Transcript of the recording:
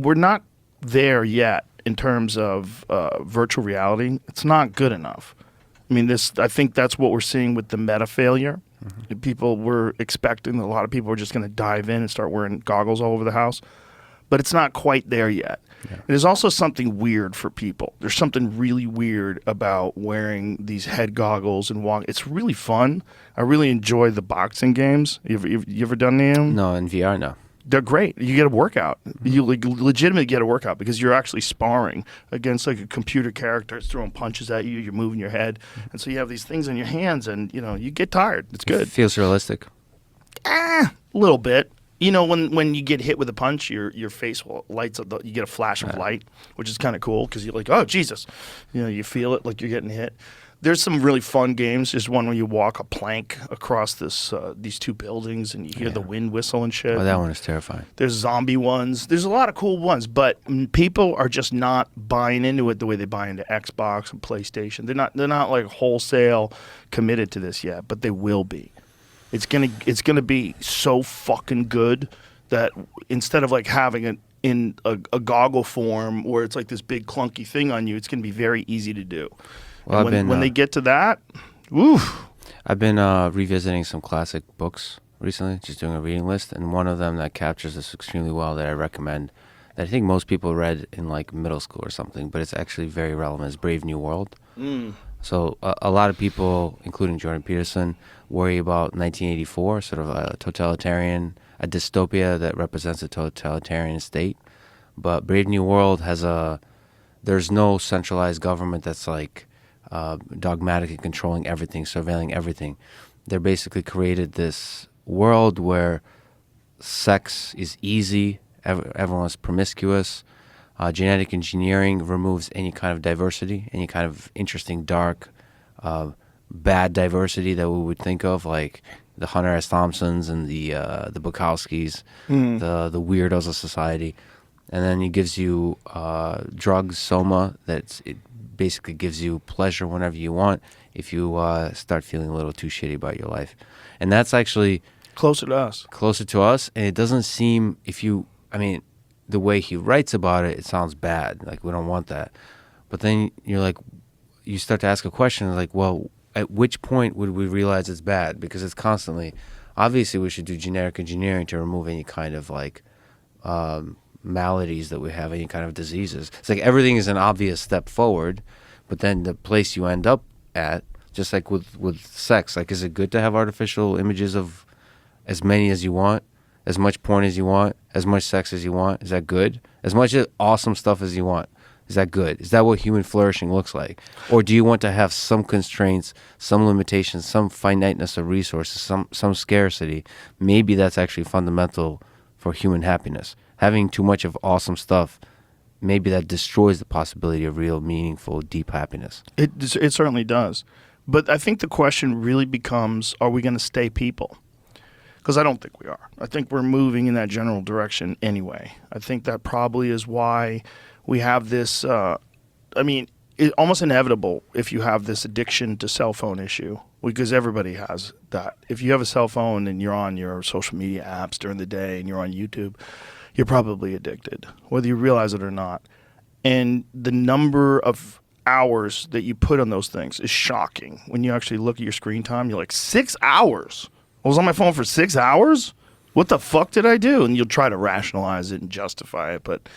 we're not there yet in terms of virtual reality. It's not good enough. I mean, I think that's what we're seeing with the meta failure. Mm-hmm. People were expecting, a lot of people are just going to dive in and start wearing goggles all over the house. But it's not quite there yet. Yeah. There's also something weird for people. There's something really weird about wearing these head goggles and walk. It's really fun. I really enjoy the boxing games. You ever done any of them? No, in VR, no. They're great. You get a workout. You legitimately get a workout because you're actually sparring against like a computer character. It's throwing punches at you. You're moving your head. And so you have these things in your hands and, you get tired. It's good. It feels realistic. A little bit. When you get hit with a punch, your face lights up. You get a flash of light, which is kind of cool because you're like, oh, Jesus. You feel it like you're getting hit. There's some really fun games. There's one where you walk a plank across these two buildings and you hear the wind whistle and shit. Oh, that one is terrifying. There's zombie ones. There's a lot of cool ones, but people are just not buying into it the way they buy into Xbox and PlayStation. They're not like wholesale committed to this yet, but they will be. It's gonna be so fucking good that instead of like having it in a goggle form where it's like this big clunky thing on you, it's gonna be very easy to do. Well, when they get to that, oof. I've been revisiting some classic books recently, just doing a reading list, and one of them that captures this extremely well that I recommend, that I think most people read in like middle school or something, but it's actually very relevant, is Brave New World. So a lot of people, including Jordan Peterson, worry about 1984, sort of a dystopia that represents a totalitarian state. But Brave New World there's no centralized government that's like dogmatically controlling everything, surveilling everything. They're basically created this world where sex is easy, everyone's promiscuous. Genetic engineering removes any kind of diversity, any kind of interesting, dark, bad diversity that we would think of, like the Hunter S. Thompsons and the Bukowskis, the weirdos of society. And then he gives you drugs, soma, it basically gives you pleasure whenever you want if you start feeling a little too shitty about your life. And that's actually closer to us, and it doesn't seem, the way he writes about it, it sounds bad. Like, we don't want that. But then you're like, you start to ask a question like, well, at which point would we realize it's bad? Because it's constantly, obviously we should do genetic engineering to remove any kind of like maladies that we have, any kind of diseases. It's like everything is an obvious step forward, but then the place you end up at, just like with sex, like, is it good to have artificial images of as many as you want? As much porn as you want, as much sex as you want, is that good? As much awesome stuff as you want, is that good? Is that what human flourishing looks like? Or do you want to have some constraints, some limitations, some finiteness of resources, some scarcity? Maybe that's actually fundamental for human happiness. Having too much of awesome stuff, maybe that destroys the possibility of real, meaningful, deep happiness. It certainly does. But I think the question really becomes, are we going to stay people? Because I don't think we are. I think we're moving in that general direction anyway. I think that probably is why we have this, it's almost inevitable if you have this addiction to cell phone issue, because everybody has that. If you have a cell phone and you're on your social media apps during the day and you're on YouTube, you're probably addicted, whether you realize it or not. And the number of hours that you put on those things is shocking. When you actually look at your screen time, you're like, 6 hours? I was on my phone for 6 hours? What the fuck did I do? And you'll try to rationalize it and justify it, but